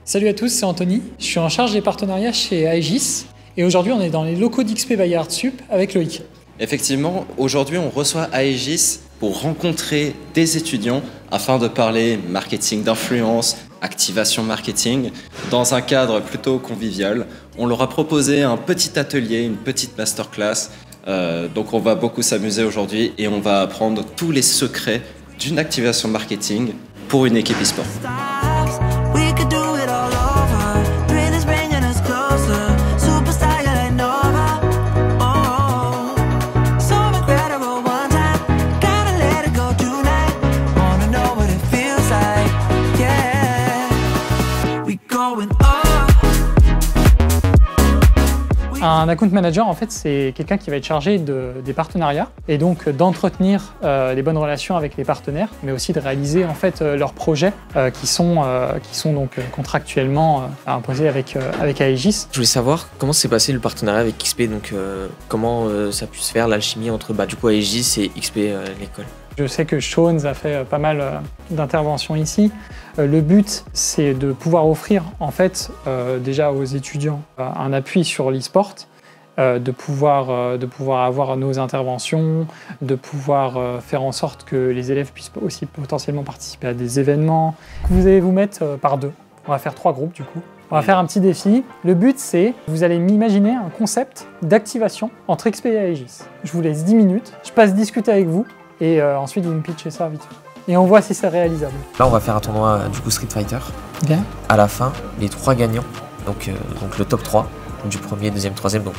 Salut à tous, c'est Anthony. Je suis en charge des partenariats chez Aegis et aujourd'hui on est dans les locaux d'XP by ArtSup avec Loïc. Effectivement, aujourd'hui on reçoit Aegis pour rencontrer des étudiants afin de parler marketing d'influence, activation marketing, dans un cadre plutôt convivial. On leur a proposé un petit atelier, une petite masterclass, donc on va beaucoup s'amuser aujourd'hui et on va apprendre tous les secrets d'une activation marketing pour une équipe e-sport. Un account manager, en fait, c'est quelqu'un qui va être chargé des partenariats et donc d'entretenir les bonnes relations avec les partenaires, mais aussi de réaliser en fait leurs projets qui sont donc contractuellement imposés avec Aegis. Je voulais savoir comment s'est passé le partenariat avec XP, donc comment ça a pu se faire l'alchimie entre du coup Aegis et XP l'école. Je sais que Shones a fait pas mal d'interventions ici. Le but, c'est de pouvoir offrir en fait déjà aux étudiants un appui sur l'e-sport, de pouvoir avoir nos interventions, de pouvoir faire en sorte que les élèves puissent aussi potentiellement participer à des événements. Vous allez vous mettre par deux. On va faire 3 groupes du coup. On va faire un petit défi. Le but, c'est vous allez m'imaginer un concept d'activation entre XP et Aegis. Je vous laisse 10 minutes. Je passe discuter avec vous. Et ensuite, vous me pitchez ça vite fait. Et on voit si c'est réalisable. Là, on va faire un tournoi du coup Street Fighter. Bien. À la fin, les 3 gagnants, donc le top 3, du premier, deuxième, troisième, donc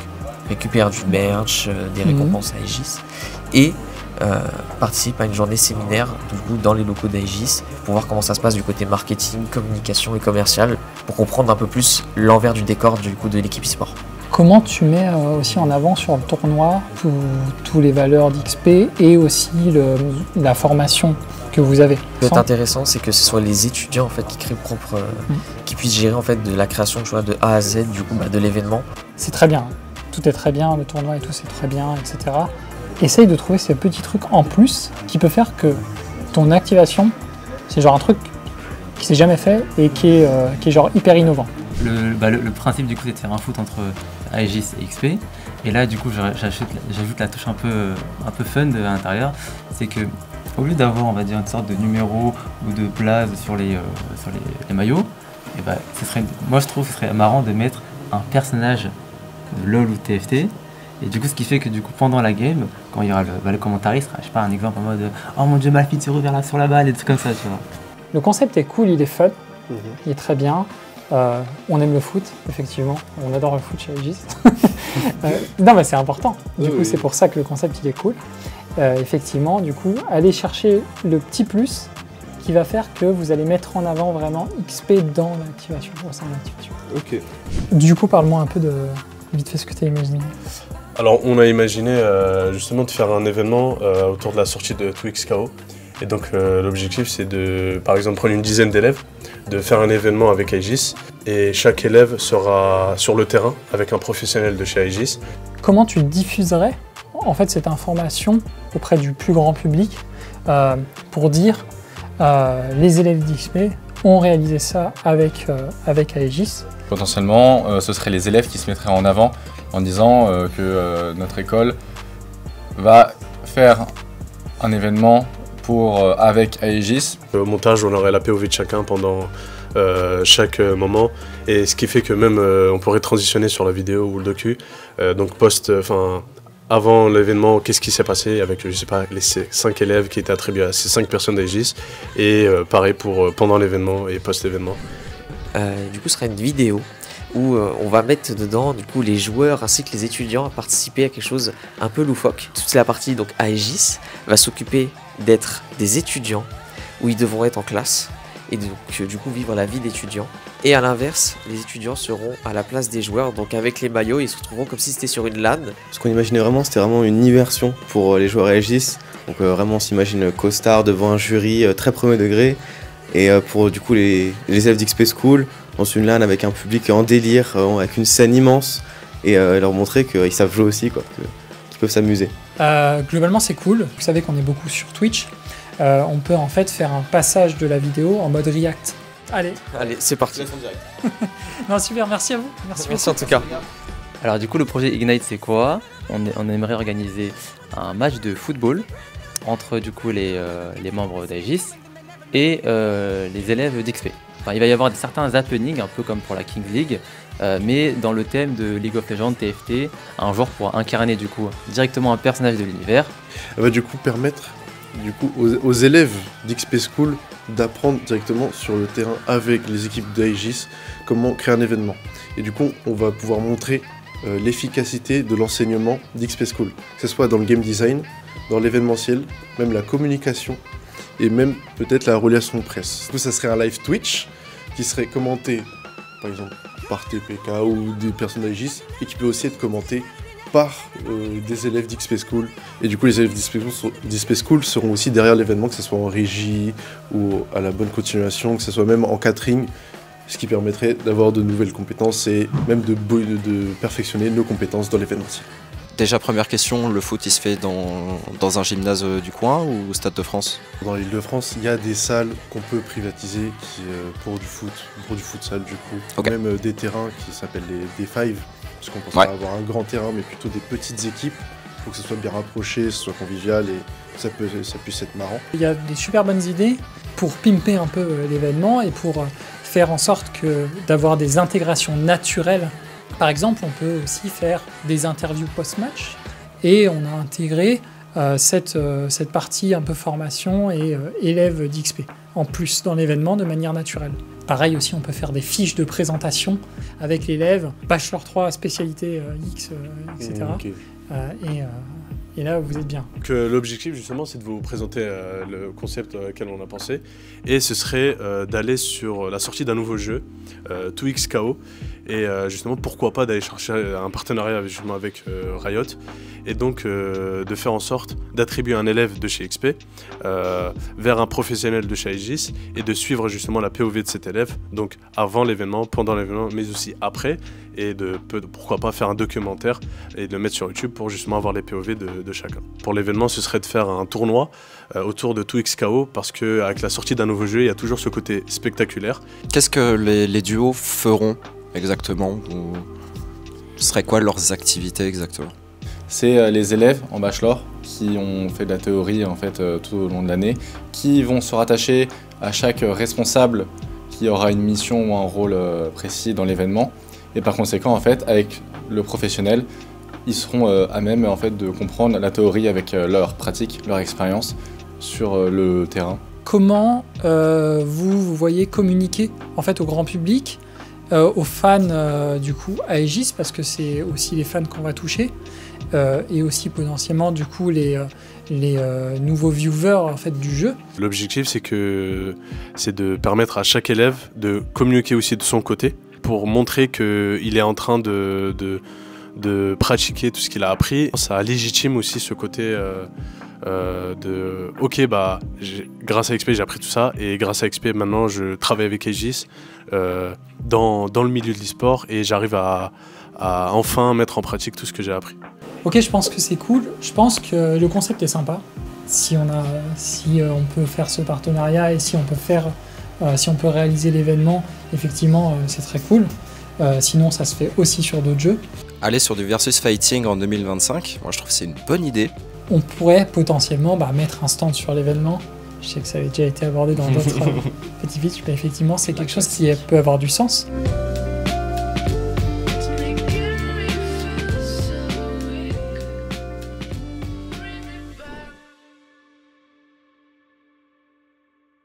récupèrent du merch, des récompenses à Aegis. Et participent à une journée séminaire du coup, dans les locaux d'Aegis pour voir comment ça se passe du côté marketing, communication et commercial, pour comprendre un peu plus l'envers du décor du coup de l'équipe e-sport. Comment tu mets aussi en avant sur le tournoi tous les valeurs d'XP et aussi la formation que vous avez? Ce qui est intéressant, c'est que ce soit les étudiants en fait, qui créent propre, qui puissent gérer en fait, de la création tu vois, de A à Z du coup, de l'événement. C'est très bien, tout est très bien, le tournoi et tout c'est très bien, etc. Essaye de trouver ces petits trucs en plus qui peut faire que ton activation, c'est genre un truc qui s'est jamais fait et qui est genre hyper innovant. Le principe du coup c'est de faire un foot entre Aegis et XP, et là du coup j'ajoute la touche un peu fun à l'intérieur, c'est que au lieu d'avoir on va dire une sorte de numéro ou de blaze sur les maillots, et moi je trouve que ce serait marrant de mettre un personnage de LoL ou TFT, et du coup ce qui fait que du coup pendant la game, quand il y aura le commentariste, je sais pas, un exemple en mode oh mon dieu Malphite se revient là sur la balle et tout comme ça tu vois. Le concept est cool, il est fun, il est très bien. On aime le foot, effectivement. On adore le foot chez Aegis. Non, mais c'est important. Du coup, c'est pour ça que le concept il est cool. Effectivement, du coup, allez chercher le petit plus qui va faire que vous allez mettre en avant vraiment XP dans l'activation, au sein de l'activation. Ok. Du coup, parle-moi un peu de vite fait ce que tu as imaginé. Alors, on a imaginé justement de faire un événement autour de la sortie de TwixKO. Et donc l'objectif c'est de, par exemple, prendre une dizaine d'élèves, de faire un événement avec Aegis et chaque élève sera sur le terrain avec un professionnel de chez Aegis. Comment tu diffuserais en fait cette information auprès du plus grand public pour dire les élèves d'XP ont réalisé ça avec Aegis? Potentiellement, ce seraient les élèves qui se mettraient en avant en disant que notre école va faire un événement avec Aegis. Au montage, on aurait la POV de chacun pendant chaque moment, et ce qui fait que même on pourrait transitionner sur la vidéo ou le docu. Donc avant l'événement, qu'est-ce qui s'est passé avec, je sais pas, les 5 élèves qui étaient attribués à ces 5 personnes d'Aegis, et pareil pour pendant l'événement et post-événement. Du coup, ce sera une vidéo où on va mettre dedans du coup les joueurs ainsi que les étudiants à participer à quelque chose un peu loufoque. Toute la partie donc Aegis va s'occuper d'être des étudiants où ils devront être en classe et donc du coup vivre la vie d'étudiant. Et à l'inverse, les étudiants seront à la place des joueurs, donc avec les maillots, ils se retrouveront comme si c'était sur une LAN. Ce qu'on imaginait vraiment, c'était vraiment une immersion pour les joueurs Aegis. Donc vraiment on s'imagine costard devant un jury très premier degré. Et pour du coup les élèves d'XP School, dans une LAN avec un public en délire, avec une scène immense, et leur montrer qu'ils savent jouer aussi, quoi, qu'ils peuvent s'amuser. Globalement c'est cool, vous savez qu'on est beaucoup sur Twitch. On peut en fait faire un passage de la vidéo en mode React. Allez, c'est parti. non, super, merci à vous. Merci en tout cas. Alors du coup le projet Ignite c'est quoi? On aimerait organiser un match de football entre du coup les membres d'Aegis et les élèves d'XP. Enfin, il va y avoir certains happenings un peu comme pour la Kings League, mais dans le thème de League of Legends, TFT, un joueur pourra incarner du coup directement un personnage de l'univers. Elle va du coup permettre aux élèves d'XP School d'apprendre directement sur le terrain avec les équipes d'Aegis comment créer un événement. Et du coup, on va pouvoir montrer l'efficacité de l'enseignement d'XP School, que ce soit dans le game design, dans l'événementiel, même la communication et même peut-être la relation presse. Du coup, ça serait un live Twitch qui serait commenté par exemple par TPK ou des personnes d'Aegis et qui peut aussi être commenté par des élèves d'XP School. Et du coup, les élèves d'XP School seront aussi derrière l'événement, que ce soit en régie ou à la bonne continuation, que ce soit même en catering, ce qui permettrait d'avoir de nouvelles compétences et même de perfectionner nos compétences dans l'événementiel. Déjà, première question, le foot il se fait dans un gymnase du coin ou au Stade de France? Dans l'Île-de-France, il y a des salles qu'on peut privatiser pour du futsal du coup. Okay. Même des terrains qui s'appellent les D5, parce qu'on pense pas avoir un grand terrain mais plutôt des petites équipes pour que ce soit bien rapproché, que ce soit convivial et ça puisse être marrant. Il y a des super bonnes idées pour pimper un peu l'événement et pour faire en sorte d'avoir des intégrations naturelles. Par exemple, on peut aussi faire des interviews post-match et on a intégré cette partie un peu formation et élèves d'XP en plus dans l'événement de manière naturelle. Pareil aussi, on peut faire des fiches de présentation avec l'élève, Bachelor 3, spécialité X, etc. Okay. Et là, vous êtes bien. L'objectif, justement, c'est de vous présenter le concept auquel on a pensé. Et ce serait d'aller sur la sortie d'un nouveau jeu, 2XKO. Et justement, pourquoi pas d'aller chercher un partenariat justement avec Riot. Et donc, de faire en sorte d'attribuer un élève de chez XP vers un professionnel de chez Aegis et de suivre justement la POV de cet élève. Donc, avant l'événement, pendant l'événement, mais aussi après. Et pourquoi pas faire un documentaire et de le mettre sur YouTube pour justement avoir les POV de chacun. Pour l'événement, ce serait de faire un tournoi autour de 2XKO parce qu'avec la sortie d'un nouveau jeu, il y a toujours ce côté spectaculaire. Qu'est-ce que les duos feront exactement? Ou ce serait quoi leurs activités exactement? C'est les élèves en bachelor qui ont fait de la théorie en fait tout au long de l'année, qui vont se rattacher à chaque responsable qui aura une mission ou un rôle précis dans l'événement. Et par conséquent, en fait, avec le professionnel, ils seront à même en fait, de comprendre la théorie avec leur pratique, leur expérience sur le terrain. Comment vous voyez communiquer en fait, au grand public, aux fans du coup Aegis, parce que c'est aussi les fans qu'on va toucher, et aussi potentiellement du coup les nouveaux viewers en fait, du jeu. L'objectif, c'est de permettre à chaque élève de communiquer aussi de son côté, pour montrer qu'il est en train de pratiquer tout ce qu'il a appris. Ça légitime aussi ce côté ok, bah, grâce à XP j'ai appris tout ça et grâce à XP maintenant je travaille avec Aegis dans le milieu de l'e-sport et j'arrive à enfin mettre en pratique tout ce que j'ai appris. Ok, je pense que c'est cool, je pense que le concept est sympa. Si on peut faire ce partenariat et si on peut réaliser l'événement, effectivement, c'est très cool. Sinon, ça se fait aussi sur d'autres jeux. Aller sur du versus fighting en 2025, moi je trouve que c'est une bonne idée. On pourrait potentiellement mettre un stand sur l'événement. Je sais que ça avait déjà été abordé dans d'autres petits pitchs, mais effectivement, c'est quelque chose qui peut avoir du sens.